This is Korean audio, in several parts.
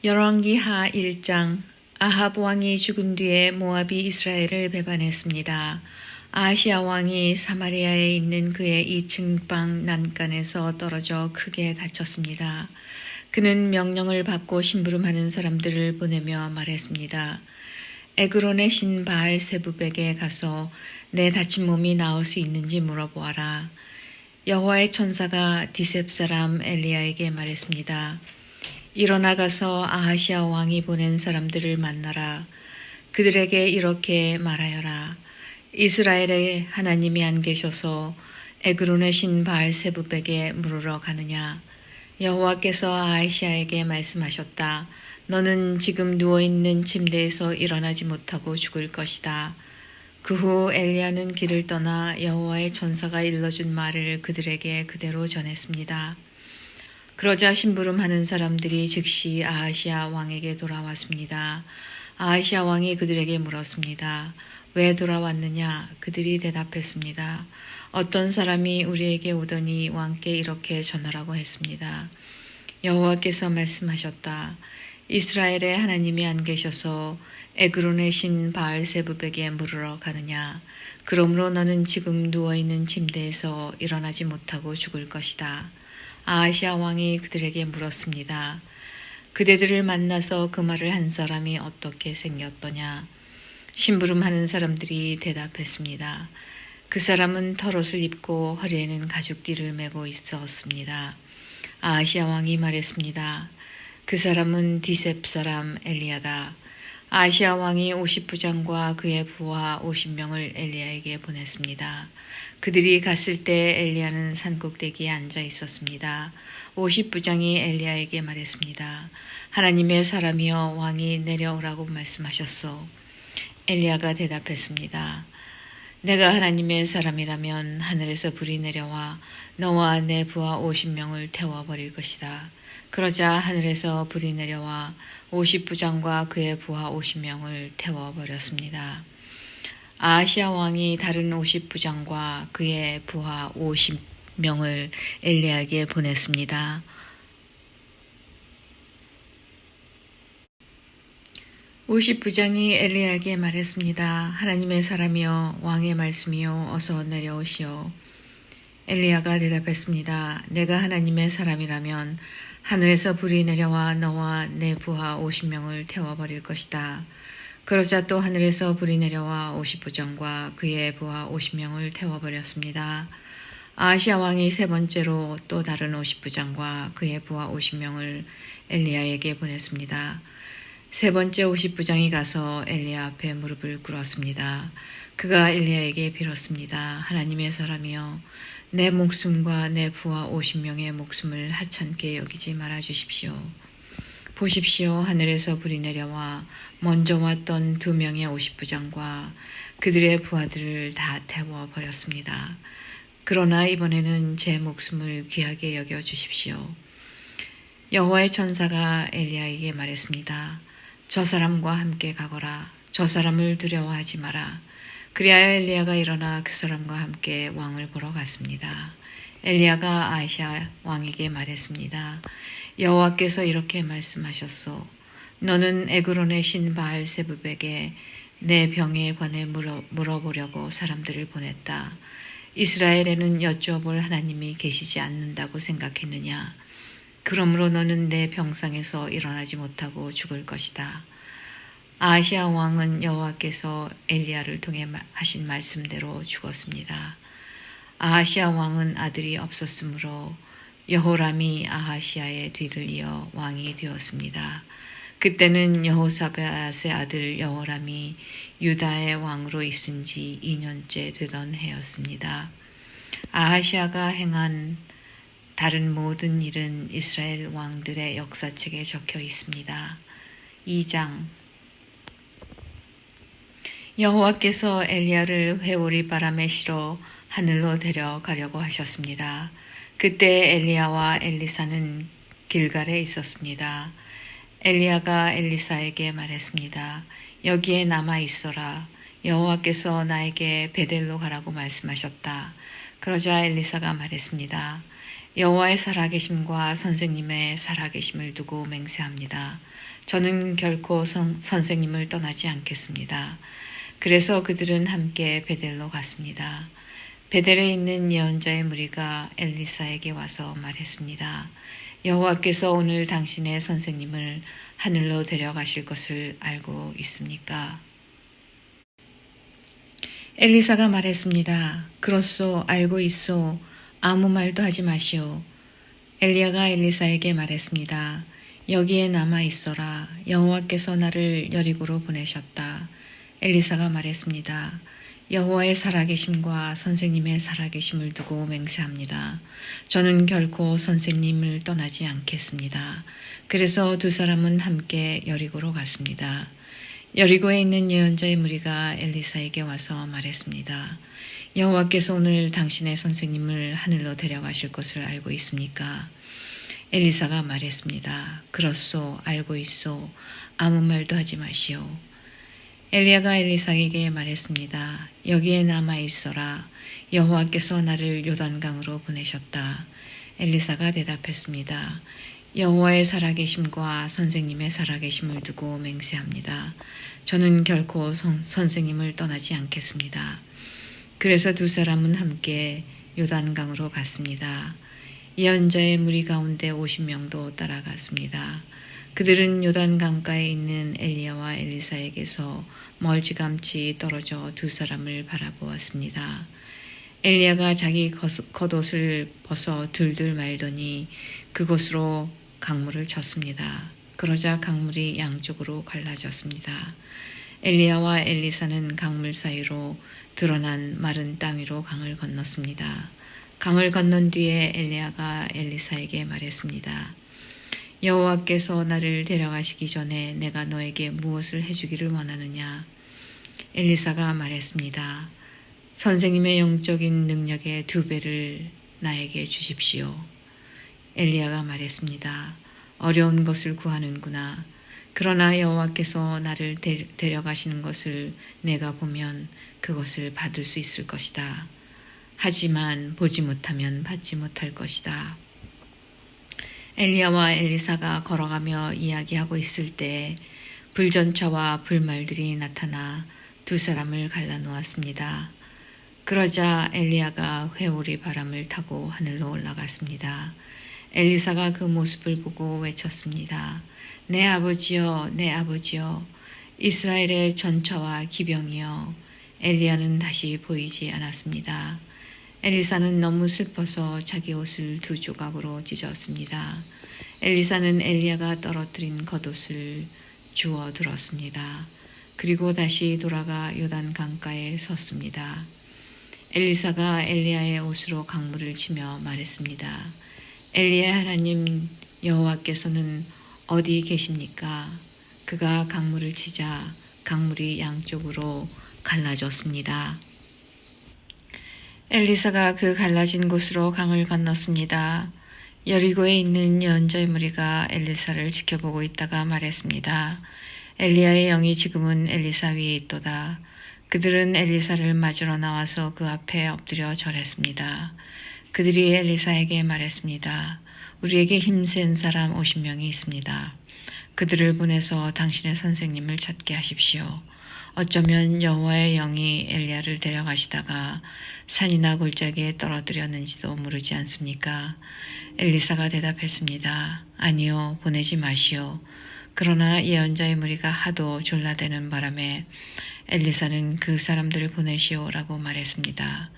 열왕기하 1장. 아합 왕이 죽은 뒤에 모압이 이스라엘을 배반했습니다. 아하시야 왕이 사마리아에 있는 그의 2층 방 난간에서 떨어져 크게 다쳤습니다. 그는 명령을 받고 심부름하는 사람들을 보내며 말했습니다. 에그론의 신 바알 세부백에 가서 내 다친 몸이 나을 수 있는지 물어보아라. 여호와의 천사가 디셉 사람 엘리야에게 말했습니다. 일어나가서 아하시야 왕이 보낸 사람들을 만나라. 그들에게 이렇게 말하여라. 이스라엘의 하나님이 안 계셔서 에그론의 신 바알세부백에 물으러 가느냐. 여호와께서 아하시야에게 말씀하셨다. 너는 지금 누워있는 침대에서 일어나지 못하고 죽을 것이다. 그 후 엘리야는 길을 떠나 여호와의 천사가 일러준 말을 그들에게 그대로 전했습니다. 그러자 심부름하는 사람들이 즉시 아하시야 왕에게 돌아왔습니다. 아하시야 왕이 그들에게 물었습니다. 왜 돌아왔느냐? 그들이 대답했습니다. 어떤 사람이 우리에게 오더니 왕께 이렇게 전하라고 했습니다. 여호와께서 말씀하셨다. 이스라엘의 하나님이 안 계셔서 에그론의 신 바알세부백에 물으러 가느냐? 그러므로 너는 지금 누워있는 침대에서 일어나지 못하고 죽을 것이다. 아하시야 왕이 그들에게 물었습니다. 그대들을 만나서 그 말을 한 사람이 어떻게 생겼더냐? 심부름하는 사람들이 대답했습니다. 그 사람은 털옷을 입고 허리에는 가죽띠를 메고 있었습니다. 아하시야 왕이 말했습니다. 그 사람은 디셉 사람 엘리야다. 아하시야 왕이 50부장과 그의 부하 50명을 엘리야에게 보냈습니다. 그들이 갔을 때 엘리야는 산꼭대기에 앉아 있었습니다. 50부장이 엘리야에게 말했습니다. 하나님의 사람이여 왕이 내려오라고 말씀하셨소. 엘리야가 대답했습니다. 내가 하나님의 사람이라면 하늘에서 불이 내려와 너와 내 부하 50명을 태워버릴 것이다. 그러자 하늘에서 불이 내려와 50부장과 그의 부하 50명을 태워버렸습니다. 아하시야 왕이 다른 50부장과 그의 부하 50명을 엘리야에게 보냈습니다. (50부장이) 엘리야에게 말했습니다. 하나님의 사람이여 왕의 말씀이여 어서 내려오시오. 엘리야가 대답했습니다. 내가 하나님의 사람이라면 하늘에서 불이 내려와 너와 내 부하 50명을 태워버릴 것이다. 그러자 또 하늘에서 불이 내려와 50부장과 그의 부하 50명을 태워버렸습니다. 아하시야 왕이 세 번째로 또 다른 50부장과 그의 부하 50명을 엘리야에게 보냈습니다. 세 번째 50부장이 가서 엘리야 앞에 무릎을 꿇었습니다. 그가 엘리야에게 빌었습니다. 하나님의 사람이여 내 목숨과 내 부하 50명의 목숨을 하찮게 여기지 말아 주십시오. 보십시오. 하늘에서 불이 내려와 먼저 왔던 2명의 50부장과 그들의 부하들을 다 태워버렸습니다. 그러나 이번에는 제 목숨을 귀하게 여겨 주십시오. 여호와의 천사가 엘리야에게 말했습니다. 저 사람과 함께 가거라. 저 사람을 두려워하지 마라. 그리하여 엘리야가 일어나 그 사람과 함께 왕을 보러 갔습니다. 엘리야가 아하시야 왕에게 말했습니다. 여호와께서 이렇게 말씀하셨소. 너는 에그론의 신 바알세부백에 내 병에 관해 물어보려고 사람들을 보냈다. 이스라엘에는 여쭈어볼 하나님이 계시지 않는다고 생각했느냐? 그러므로 너는 내 병상에서 일어나지 못하고 죽을 것이다. 아하시야 왕은 여호와께서 엘리야를 통해 하신 말씀대로 죽었습니다. 아하시야 왕은 아들이 없었으므로 여호람이 아하시야의 뒤를 이어 왕이 되었습니다. 그때는 여호사밧의 아들 여호람이 유다의 왕으로 있은 지 2년째 되던 해였습니다. 아하시야가 행한 다른 모든 일은 이스라엘 왕들의 역사책에 적혀 있습니다. 2장. 여호와께서 엘리야를 회오리 바람에 실어 하늘로 데려가려고 하셨습니다. 그때 엘리야와 엘리사는 길갈에 있었습니다. 엘리야가 엘리사에게 말했습니다. 여기에 남아 있어라. 여호와께서 나에게 베델로 가라고 말씀하셨다. 그러자 엘리사가 말했습니다. 여호와의 살아계심과 선생님의 살아계심을 두고 맹세합니다. 저는 결코 선생님을 떠나지 않겠습니다. 그래서 그들은 함께 베델로 갔습니다. 베델에 있는 예언자의 무리가 엘리사에게 와서 말했습니다. 여호와께서 오늘 당신의 선생님을 하늘로 데려가실 것을 알고 있습니까? 엘리사가 말했습니다. 그렇소, 알고 있소. 아무 말도 하지 마시오. 엘리야가 엘리사에게 말했습니다. 여기에 남아 있어라. 여호와께서 나를 여리고로 보내셨다. 엘리사가 말했습니다. 여호와의 살아계심과 선생님의 살아계심을 두고 맹세합니다. 저는 결코 선생님을 떠나지 않겠습니다. 그래서 두 사람은 함께 여리고로 갔습니다. 여리고에 있는 예언자의 무리가 엘리사에게 와서 말했습니다. 여호와께서 오늘 당신의 선생님을 하늘로 데려가실 것을 알고 있습니까? 엘리사가 말했습니다. 그렇소, 알고 있소. 아무 말도 하지 마시오. 엘리야가 엘리사에게 말했습니다. 여기에 남아 있어라. 여호와께서 나를 요단강으로 보내셨다. 엘리사가 대답했습니다. 여호와의 살아계심과 선생님의 살아계심을 두고 맹세합니다. 저는 결코 선생님을 떠나지 않겠습니다. 그래서 두 사람은 함께 요단강으로 갔습니다. 예언자의 무리 가운데 50명도 따라갔습니다. 그들은 요단강가에 있는 엘리야와 엘리사에게서 멀찌감치 떨어져 두 사람을 바라보았습니다. 엘리야가 자기 겉옷을 벗어 둘둘 말더니 그곳으로 강물을 쳤습니다. 그러자 강물이 양쪽으로 갈라졌습니다. 엘리야와 엘리사는 강물 사이로 드러난 마른 땅 위로 강을 건넜습니다. 강을 건넌 뒤에 엘리야가 엘리사에게 말했습니다. 여호와께서 나를 데려가시기 전에 내가 너에게 무엇을 해주기를 원하느냐? 엘리사가 말했습니다. 선생님의 영적인 능력의 2배를 나에게 주십시오. 엘리야가 말했습니다. 어려운 것을 구하는구나. 그러나 여호와께서 나를 데려가시는 것을 내가 보면 그것을 받을 수 있을 것이다. 하지만 보지 못하면 받지 못할 것이다. 엘리야와 엘리사가 걸어가며 이야기하고 있을 때 불전차와 불말들이 나타나 두 사람을 갈라놓았습니다. 그러자 엘리야가 회오리 바람을 타고 하늘로 올라갔습니다. 엘리사가 그 모습을 보고 외쳤습니다. 내 아버지여, 내 아버지여, 이스라엘의 전차와 기병이여. 엘리야는 다시 보이지 않았습니다. 엘리사는 너무 슬퍼서 자기 옷을 2조각으로 찢었습니다. 엘리사는 엘리야가 떨어뜨린 겉옷을 주워 들었습니다. 그리고 다시 돌아가 요단 강가에 섰습니다. 엘리사가 엘리야의 옷으로 강물을 치며 말했습니다. 엘리야의 하나님 여호와께서는 어디 계십니까? 그가 강물을 치자 강물이 양쪽으로 갈라졌습니다. 엘리사가 그 갈라진 곳으로 강을 건넜습니다. 여리고에 있는 예언자의 무리가 엘리사를 지켜보고 있다가 말했습니다. 엘리야의 영이 지금은 엘리사 위에 있도다. 그들은 엘리사를 맞으러 나와서 그 앞에 엎드려 절했습니다. 그들이 엘리사에게 말했습니다. 우리에게 힘센 사람 50명이 있습니다. 그들을 보내서 당신의 선생님을 찾게 하십시오. 어쩌면 여호와의 영이 엘리야를 데려가시다가 산이나 골짜기에 떨어뜨렸는지도 모르지 않습니까? 엘리사가 대답했습니다. 아니요, 보내지 마시오. 그러나 예언자의 무리가 하도 졸라대는 바람에 엘리사는 그 사람들을 보내시오라고 말했습니다.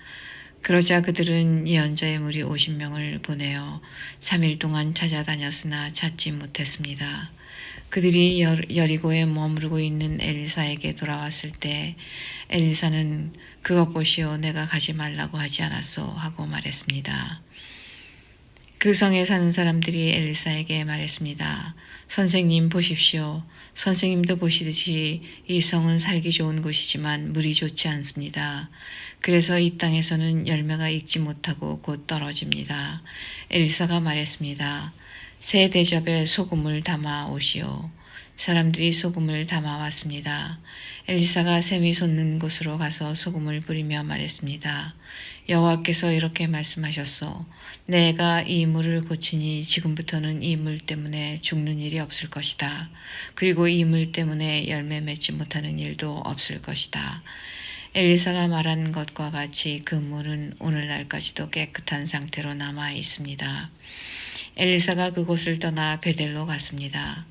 그러자 그들은 예언자의 무리 50명을 보내어 3일 동안 찾아다녔으나 찾지 못했습니다. 그들이 여리고에 머무르고 있는 엘리사에게 돌아왔을 때 엘리사는 그것 보시오, 내가 가지 말라고 하지 않았소 하고 말했습니다. 그 성에 사는 사람들이 엘리사에게 말했습니다. 선생님 보십시오. 선생님도 보시듯이 이 성은 살기 좋은 곳이지만 물이 좋지 않습니다. 그래서 이 땅에서는 열매가 익지 못하고 곧 떨어집니다. 엘리사가 말했습니다. 새 대접에 소금을 담아 오시오. 사람들이 소금을 담아왔습니다. 엘리사가 샘이 솟는 곳으로 가서 소금을 뿌리며 말했습니다. 여호와께서 이렇게 말씀하셨소. 내가 이 물을 고치니 지금부터는 이 물 때문에 죽는 일이 없을 것이다. 그리고 이 물 때문에 열매 맺지 못하는 일도 없을 것이다. 엘리사가 말한 것과 같이 그 물은 오늘날까지도 깨끗한 상태로 남아 있습니다. 엘리사가 그곳을 떠나 베델로 갔습니다.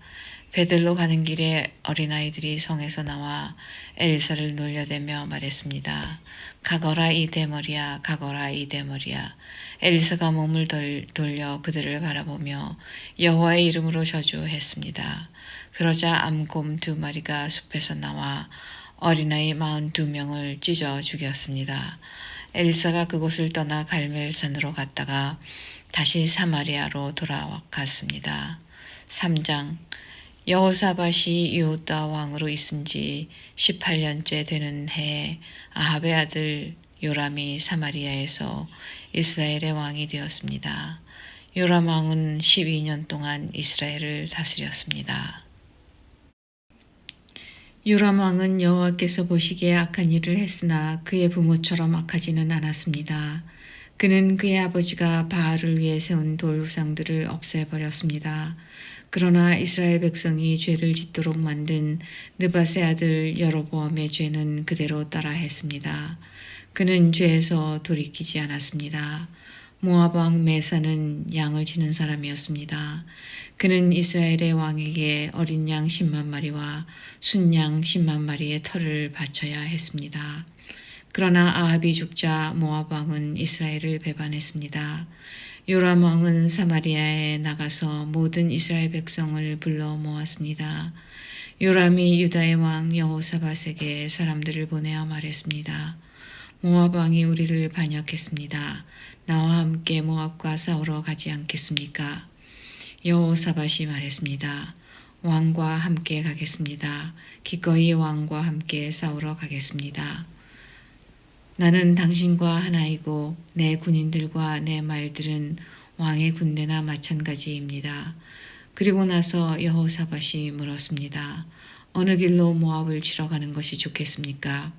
베델로 가는 길에 어린아이들이 성에서 나와 엘리사를 놀려대며 말했습니다. 가거라 이 대머리야, 가거라 이 대머리야. 엘리사가 몸을 돌려 그들을 바라보며 여호와의 이름으로 저주했습니다. 그러자 암곰 2마리가 숲에서 나와 어린아이 42명을 찢어 죽였습니다. 엘리사가 그곳을 떠나 갈멜산으로 갔다가 다시 사마리아로 돌아갔습니다. 3장 여호사밧이 유다 왕으로 있은 지 18년째 되는 해에 아합의 아들 요람이 사마리아에서 이스라엘의 왕이 되었습니다. 요람 왕은 12년 동안 이스라엘을 다스렸습니다. 요람 왕은 여호와께서 보시기에 악한 일을 했으나 그의 부모처럼 악하지는 않았습니다. 그는 그의 아버지가 바알을 위해 세운 돌 우상들을 없애버렸습니다. 그러나 이스라엘 백성이 죄를 짓도록 만든 느밧의 아들 여로보암의 죄는 그대로 따라 했습니다. 그는 죄에서 돌이키지 않았습니다. 모압 왕 메사는 양을 치는 사람이었습니다. 그는 이스라엘의 왕에게 어린 양 10만 마리와 순양 10만 마리의 털을 바쳐야 했습니다. 그러나 아합이 죽자 모압 왕은 이스라엘을 배반했습니다. 요람 왕은 사마리아에 나가서 모든 이스라엘 백성을 불러 모았습니다. 요람이 유다의 왕 여호사밧에게 사람들을 보내어 말했습니다. 모압 왕이 우리를 반역했습니다. 나와 함께 모압과 싸우러 가지 않겠습니까? 여호사밧이 말했습니다. 왕과 함께 가겠습니다. 기꺼이 왕과 함께 싸우러 가겠습니다. 나는 당신과 하나이고 내 군인들과 내 말들은 왕의 군대나 마찬가지입니다. 그리고 나서 여호사밧이 물었습니다. 어느 길로 모압을 치러 가는 것이 좋겠습니까?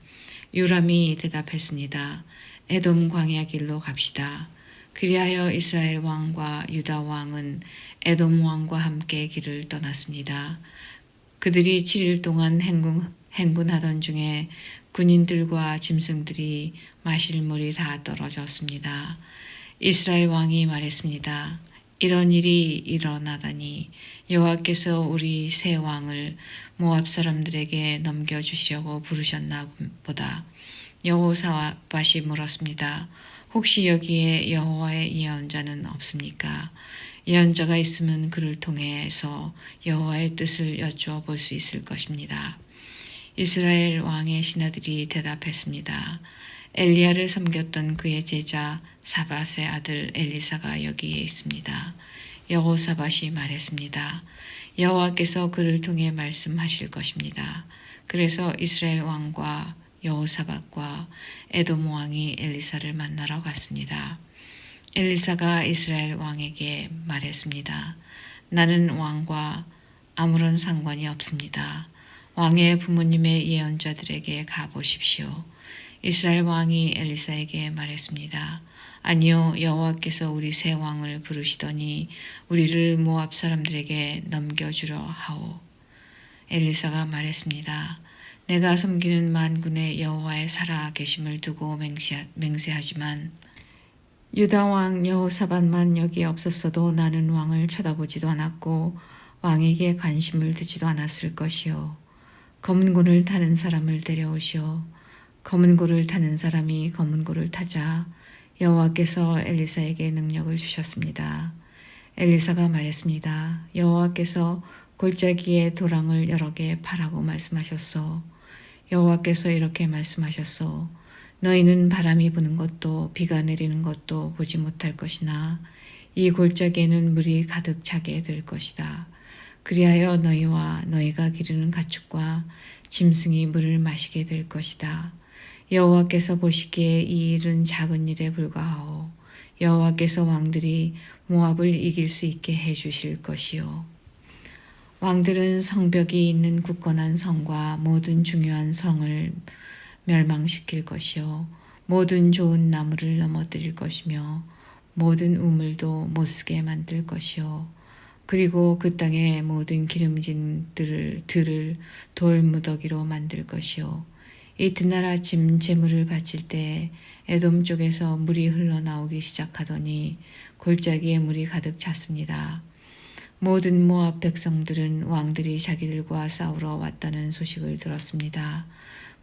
요람이 대답했습니다. 에돔 광야 길로 갑시다. 그리하여 이스라엘 왕과 유다 왕은 에돔 왕과 함께 길을 떠났습니다. 그들이 7일 동안 행군하던 중에 군인들과 짐승들이 마실 물이 다 떨어졌습니다. 이스라엘 왕이 말했습니다. 이런 일이 일어나다니 여호와께서 우리 새 왕을 모압 사람들에게 넘겨주시려고 부르셨나 보다. 여호사밧이 물었습니다. 혹시 여기에 여호와의 예언자는 없습니까? 예언자가 있으면 그를 통해서 여호와의 뜻을 여쭈어 볼 수 있을 것입니다. 이스라엘 왕의 신하들이 대답했습니다. 엘리야를 섬겼던 그의 제자 사밧의 아들 엘리사가 여기에 있습니다. 여호사밧이 말했습니다. 여호와께서 그를 통해 말씀하실 것입니다. 그래서 이스라엘 왕과 여호사밧과 에돔 왕이 엘리사를 만나러 갔습니다. 엘리사가 이스라엘 왕에게 말했습니다. 나는 왕과 아무런 상관이 없습니다. 왕의 부모님의 예언자들에게 가보십시오. 이스라엘 왕이 엘리사에게 말했습니다. 아니요, 여호와께서 우리 새 왕을 부르시더니 우리를 모압 사람들에게 넘겨주려 하오. 엘리사가 말했습니다. 내가 섬기는 만군의 여호와의 살아 계심을 두고 맹세하지만 유다 왕 여호사밧만 여기 없었어도 나는 왕을 쳐다보지도 않았고 왕에게 관심을 두지도 않았을 것이요. 검은 고를 타는 사람을 데려오시오. 검은 고를 타는 사람이 검은 고를 타자 여호와께서 엘리사에게 능력을 주셨습니다. 엘리사가 말했습니다. 여호와께서 골짜기에 도랑을 여러 개 파라고 말씀하셨소. 여호와께서 이렇게 말씀하셨소. 너희는 바람이 부는 것도 비가 내리는 것도 보지 못할 것이나 이 골짜기에는 물이 가득 차게 될 것이다. 그리하여 너희와 너희가 기르는 가축과 짐승이 물을 마시게 될 것이다. 여호와께서 보시기에 이 일은 작은 일에 불과하오. 여호와께서 왕들이 모압을 이길 수 있게 해주실 것이요. 왕들은 성벽이 있는 굳건한 성과 모든 중요한 성을 멸망시킬 것이요 모든 좋은 나무를 넘어뜨릴 것이며 모든 우물도 못쓰게 만들 것이요 그리고 그 땅의 모든 기름진 들을 돌무더기로 만들 것이요 이튿날 아침 제물을 바칠 때 에돔 쪽에서 물이 흘러나오기 시작하더니 골짜기에 물이 가득 찼습니다. 모든 모압 백성들은 왕들이 자기들과 싸우러 왔다는 소식을 들었습니다.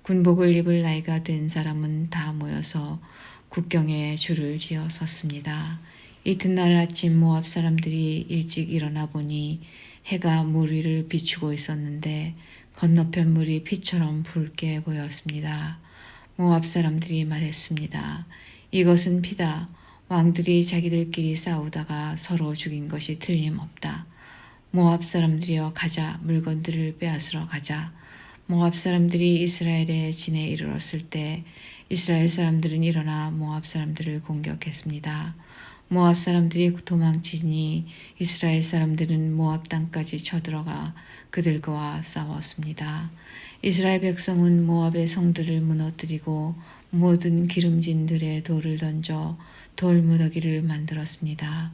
군복을 입을 나이가 된 사람은 다 모여서 국경에 줄을 지어 섰습니다. 이튿날 아침 모압 사람들이 일찍 일어나 보니 해가 물 위를 비추고 있었는데 건너편 물이 피처럼 붉게 보였습니다. 모압 사람들이 말했습니다. 이것은 피다. 왕들이 자기들끼리 싸우다가 서로 죽인 것이 틀림없다. 모압 사람들이여 가자. 물건들을 빼앗으러 가자. 모압 사람들이 이스라엘의 진에 이르렀을 때 이스라엘 사람들은 일어나 모압 사람들을 공격했습니다. 모압 사람들이 도망치니 이스라엘 사람들은 모압 땅까지 쳐들어가 그들과 싸웠습니다. 이스라엘 백성은 모압의 성들을 무너뜨리고 모든 기름진 들에 돌을 던져 돌무더기를 만들었습니다.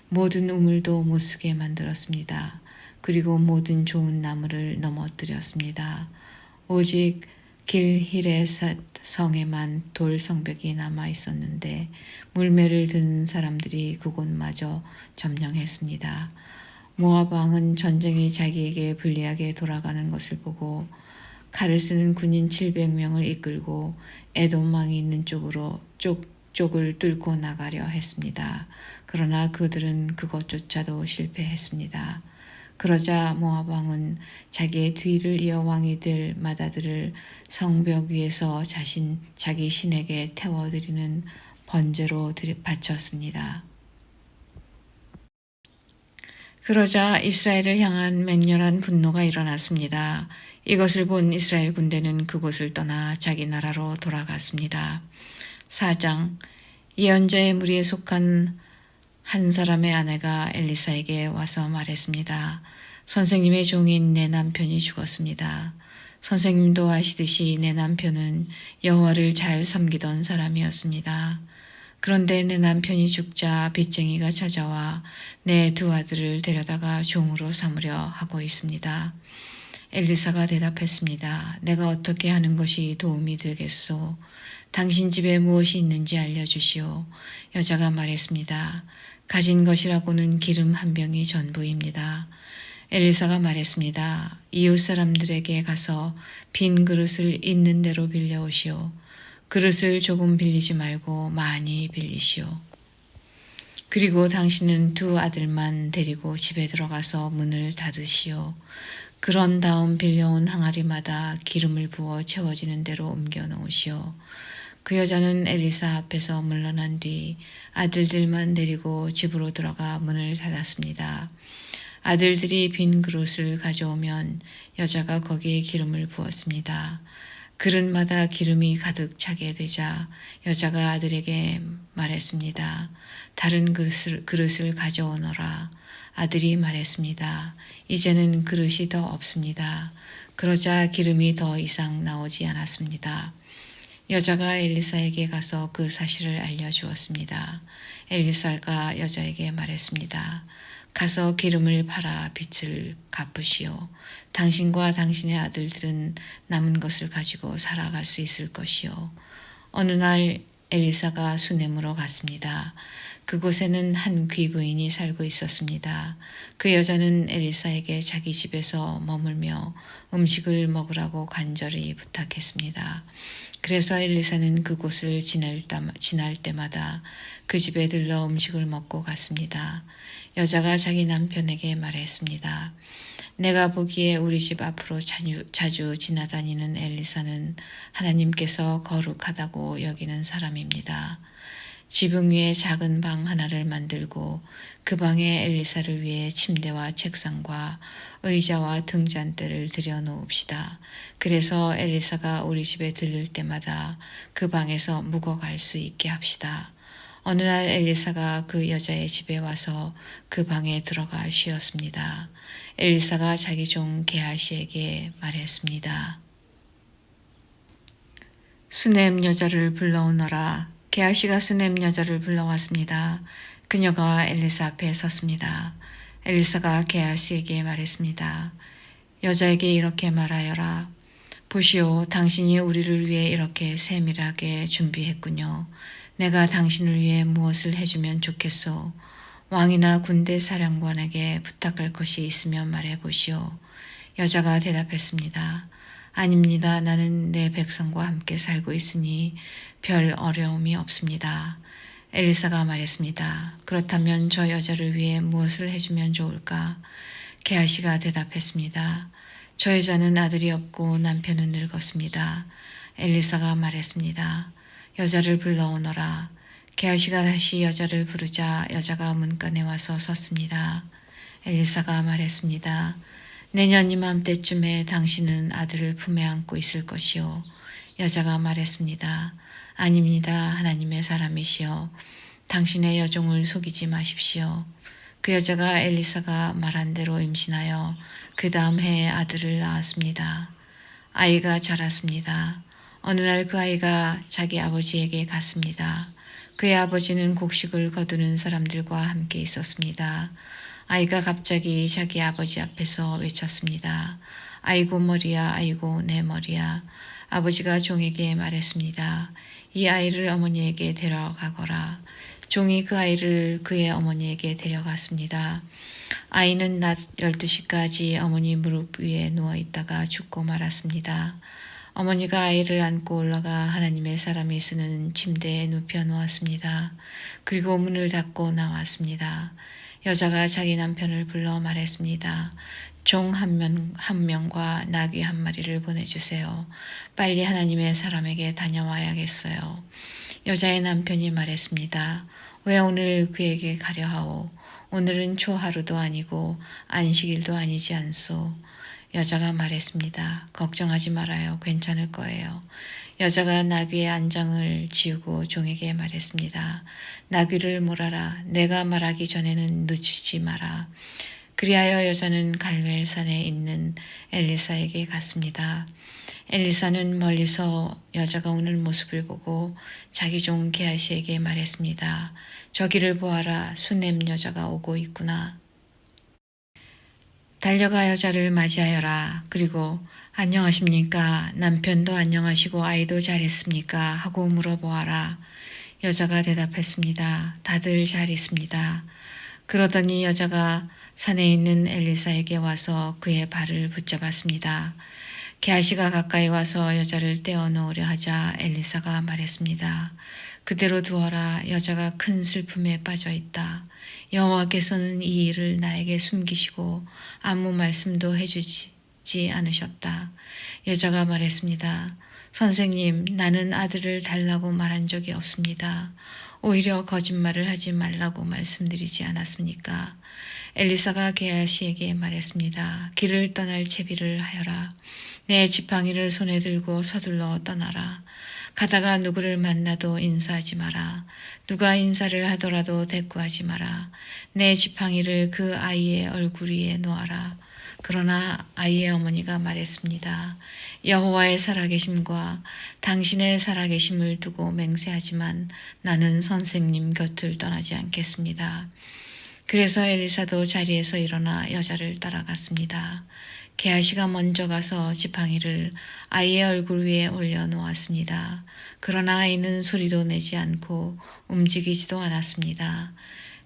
모든 우물도 못쓰게 만들었습니다. 그리고 모든 좋은 나무를 넘어뜨렸습니다. 오직 길히레삿 성에만 돌 성벽이 남아 있었는데 물매를 드는 사람들이 그곳마저 점령했습니다. 모압 왕은 전쟁이 자기에게 불리하게 돌아가는 것을 보고 칼을 쓰는 군인 700명을 이끌고 에돔 왕이 있는 쪽을 뚫고 나가려 했습니다. 그러나 그들은 그것조차도 실패했습니다. 그러자 모압 왕은 자기의 뒤를 이어 왕이 될 맏아들을 성벽 위에서 자기 신에게 태워드리는 번제로 바쳤습니다. 그러자 이스라엘을 향한 맹렬한 분노가 일어났습니다. 이것을 본 이스라엘 군대는 그곳을 떠나 자기 나라로 돌아갔습니다. 4장 예언자의 무리에 속한 한 사람의 아내가 엘리사에게 와서 말했습니다. 선생님의 종인 내 남편이 죽었습니다. 선생님도 아시듯이 내 남편은 여호와를 잘 섬기던 사람이었습니다. 그런데 내 남편이 죽자 빚쟁이가 찾아와 내 두 아들을 데려다가 종으로 삼으려 하고 있습니다. 엘리사가 대답했습니다. 내가 어떻게 하는 것이 도움이 되겠소? 당신 집에 무엇이 있는지 알려주시오. 여자가 말했습니다. 가진 것이라고는 기름 한 병이 전부입니다. 엘리사가 말했습니다. 이웃 사람들에게 가서 빈 그릇을 있는 대로 빌려오시오. 그릇을 조금 빌리지 말고 많이 빌리시오. 그리고 당신은 두 아들만 데리고 집에 들어가서 문을 닫으시오. 그런 다음 빌려온 항아리마다 기름을 부어 채워지는 대로 옮겨 놓으시오. 그 여자는 엘리사 앞에서 물러난 뒤 아들들만 데리고 집으로 들어가 문을 닫았습니다. 아들들이 빈 그릇을 가져오면 여자가 거기에 기름을 부었습니다. 그릇마다 기름이 가득 차게 되자 여자가 아들에게 말했습니다. 다른 그릇을 가져오너라. 아들이 말했습니다. 이제는 그릇이 더 없습니다. 그러자 기름이 더 이상 나오지 않았습니다. 여자가 엘리사에게 가서 그 사실을 알려주었습니다. 엘리사가 여자에게 말했습니다. 가서 기름을 팔아 빚을 갚으시오. 당신과 당신의 아들들은 남은 것을 가지고 살아갈 수 있을 것이오. 어느 날 엘리사가 수넴으로 갔습니다. 그곳에는 한 귀부인이 살고 있었습니다. 그 여자는 엘리사에게 자기 집에서 머물며 음식을 먹으라고 간절히 부탁했습니다. 그래서 엘리사는 그곳을 지날 때마다 그 집에 들러 음식을 먹고 갔습니다. 여자가 자기 남편에게 말했습니다. 내가 보기에 우리 집 앞으로 자주 지나다니는 엘리사는 하나님께서 거룩하다고 여기는 사람입니다. 지붕 위에 작은 방 하나를 만들고 그 방에 엘리사를 위해 침대와 책상과 의자와 등잔대를 들여놓읍시다. 그래서 엘리사가 우리 집에 들를 때마다 그 방에서 묵어갈 수 있게 합시다. 어느 날 엘리사가 그 여자의 집에 와서 그 방에 들어가 쉬었습니다. 엘리사가 자기 종 게하시에게 말했습니다. 수넴 여자를 불러오너라. 게하시가 수넴 여자를 불러왔습니다. 그녀가 엘리사 앞에 섰습니다. 엘리사가 게하시에게 말했습니다. 여자에게 이렇게 말하여라. 보시오, 당신이 우리를 위해 이렇게 세밀하게 준비했군요. 내가 당신을 위해 무엇을 해주면 좋겠소? 왕이나 군대 사령관에게 부탁할 것이 있으면 말해보시오. 여자가 대답했습니다. 아닙니다. 나는 내 백성과 함께 살고 있으니 별 어려움이 없습니다. 엘리사가 말했습니다. 그렇다면 저 여자를 위해 무엇을 해주면 좋을까? 게하시가 대답했습니다. 저 여자는 아들이 없고 남편은 늙었습니다. 엘리사가 말했습니다. 여자를 불러오너라. 게하시가 다시 여자를 부르자 여자가 문간에 와서 섰습니다. 엘리사가 말했습니다. 내년 이맘때쯤에 당신은 아들을 품에 안고 있을 것이요. 여자가 말했습니다. 아닙니다. 하나님의 사람이시여. 당신의 여종을 속이지 마십시오. 그 여자가 엘리사가 말한 대로 임신하여 그 다음 해에 아들을 낳았습니다. 아이가 자랐습니다. 어느 날 그 아이가 자기 아버지에게 갔습니다. 그의 아버지는 곡식을 거두는 사람들과 함께 있었습니다. 아이가 갑자기 자기 아버지 앞에서 외쳤습니다. 아이고 머리야, 아이고 내 머리야. 아버지가 종에게 말했습니다. 이 아이를 어머니에게 데려가거라. 종이 그 아이를 그의 어머니에게 데려갔습니다. 아이는 낮 12시까지 어머니 무릎 위에 누워있다가 죽고 말았습니다. 어머니가 아이를 안고 올라가 하나님의 사람이 쓰는 침대에 눕혀 놓았습니다. 그리고 문을 닫고 나왔습니다. 여자가 자기 남편을 불러 말했습니다. 종 한 명과 나귀 한 마리를 보내주세요. 빨리 하나님의 사람에게 다녀와야겠어요. 여자의 남편이 말했습니다. 왜 오늘 그에게 가려 하오? 오늘은 초하루도 아니고 안식일도 아니지 않소. 여자가 말했습니다. 걱정하지 말아요. 괜찮을 거예요. 여자가 나귀의 안장을 지우고 종에게 말했습니다. 나귀를 몰아라. 내가 말하기 전에는 늦추지 마라. 그리하여 여자는 갈멜산에 있는 엘리사에게 갔습니다. 엘리사는 멀리서 여자가 오는 모습을 보고 자기 종 게하시에게 말했습니다. 저기를 보아라. 수넴 여자가 오고 있구나. 달려가 여자를 맞이하여라. 그리고 안녕하십니까? 남편도 안녕하시고 아이도 잘했습니까? 하고 물어보아라. 여자가 대답했습니다. 다들 잘 있습니다. 그러더니 여자가 산에 있는 엘리사에게 와서 그의 발을 붙잡았습니다. 게하시가 가까이 와서 여자를 떼어놓으려 하자 엘리사가 말했습니다. 그대로 두어라. 여자가 큰 슬픔에 빠져 있다. 여호와께서는 이 일을 나에게 숨기시고 아무 말씀도 해주지 않으셨다. 여자가 말했습니다. 선생님, 나는 아들을 달라고 말한 적이 없습니다. 오히려 거짓말을 하지 말라고 말씀드리지 않았습니까? 엘리사가 게하시에게 말했습니다. 길을 떠날 채비를 하여라. 내 지팡이를 손에 들고 서둘러 떠나라. 가다가 누구를 만나도 인사하지 마라. 누가 인사를 하더라도 대꾸하지 마라. 내 지팡이를 그 아이의 얼굴 위에 놓아라. 그러나 아이의 어머니가 말했습니다. 여호와의 살아계심과 당신의 살아계심을 두고 맹세하지만 나는 선생님 곁을 떠나지 않겠습니다. 그래서 엘리사도 자리에서 일어나 여자를 따라갔습니다. 게하시가 먼저 가서 지팡이를 아이의 얼굴 위에 올려놓았습니다. 그러나 아이는 소리도 내지 않고 움직이지도 않았습니다.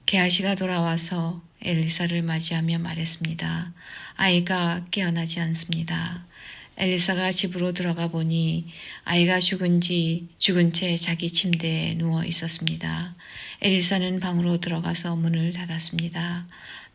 게하시가 돌아와서 엘리사를 맞이하며 말했습니다. 아이가 깨어나지 않습니다. 엘리사가 집으로 들어가 보니 아이가 죽은 채 자기 침대에 누워 있었습니다. 엘리사는 방으로 들어가서 문을 닫았습니다.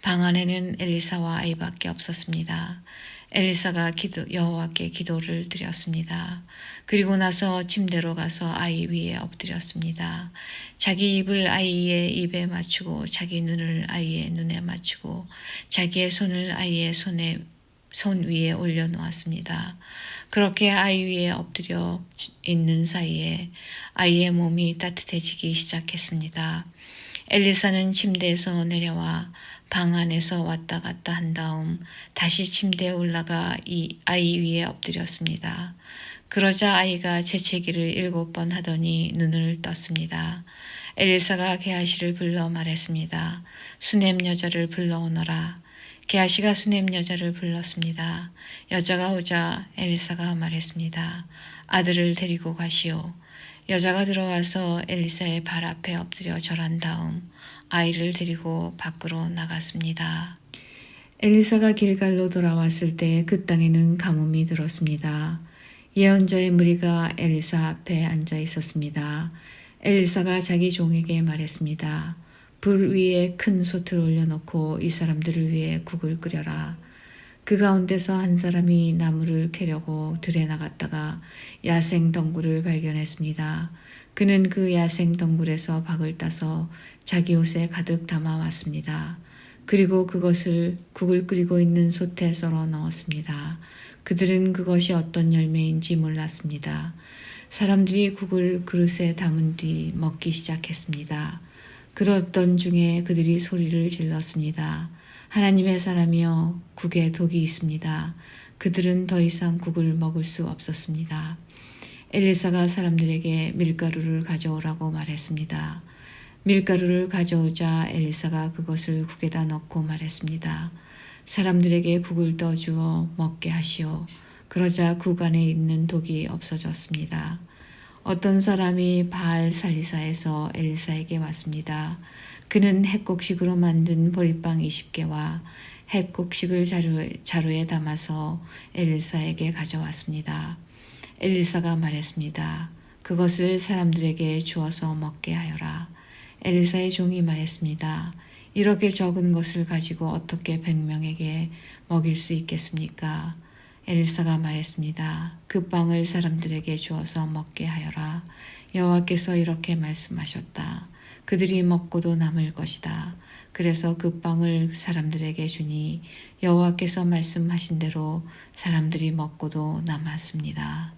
방 안에는 엘리사와 아이밖에 없었습니다. 엘리사가 여호와께 기도를 드렸습니다. 그리고 나서 침대로 가서 아이 위에 엎드렸습니다. 자기 입을 아이의 입에 맞추고 자기 눈을 아이의 눈에 맞추고 자기의 손을 아이의 손에 손 위에 올려놓았습니다. 그렇게 아이 위에 엎드려 있는 사이에 아이의 몸이 따뜻해지기 시작했습니다. 엘리사는 침대에서 내려와 방 안에서 왔다 갔다 한 다음 다시 침대에 올라가 이 아이 위에 엎드렸습니다. 그러자 아이가 재채기를 7번 하더니 눈을 떴습니다. 엘리사가 게하시를 불러 말했습니다. 수넴 여자를 불러오너라. 게하시가 수넴 여자를 불렀습니다. 여자가 오자 엘리사가 말했습니다. 아들을 데리고 가시오. 여자가 들어와서 엘리사의 발 앞에 엎드려 절한 다음 아이를 데리고 밖으로 나갔습니다. 엘리사가 길갈로 돌아왔을 때 그 땅에는 가뭄이 들었습니다. 예언자의 무리가 엘리사 앞에 앉아 있었습니다. 엘리사가 자기 종에게 말했습니다. 불 위에 큰 솥을 올려놓고 이 사람들을 위해 국을 끓여라. 그 가운데서 한 사람이 나무를 캐려고 들에 나갔다가 야생 덩굴을 발견했습니다. 그는 그 야생 덩굴에서 박을 따서 자기 옷에 가득 담아왔습니다. 그리고 그것을 국을 끓이고 있는 솥에 썰어 넣었습니다. 그들은 그것이 어떤 열매인지 몰랐습니다. 사람들이 국을 그릇에 담은 뒤 먹기 시작했습니다. 그러던 중에 그들이 소리를 질렀습니다. 하나님의 사람이여, 국에 독이 있습니다. 그들은 더 이상 국을 먹을 수 없었습니다. 엘리사가 사람들에게 밀가루를 가져오라고 말했습니다. 밀가루를 가져오자 엘리사가 그것을 국에다 넣고 말했습니다. 사람들에게 국을 떠주어 먹게 하시오. 그러자 국 안에 있는 독이 없어졌습니다. 어떤 사람이 바알 살리사에서 엘리사에게 왔습니다. 그는 햇곡식으로 만든 보리빵 20개와 햇곡식을 자루에 담아서 엘리사에게 가져왔습니다. 엘리사가 말했습니다. 그것을 사람들에게 주어서 먹게 하여라. 엘리사의 종이 말했습니다. 이렇게 적은 것을 가지고 어떻게 100명에게 먹일 수 있겠습니까? 엘리사가 말했습니다. 그 빵을 사람들에게 주어서 먹게 하여라. 여호와께서 이렇게 말씀하셨다. 그들이 먹고도 남을 것이다. 그래서 그 빵을 사람들에게 주니 여호와께서 말씀하신 대로 사람들이 먹고도 남았습니다.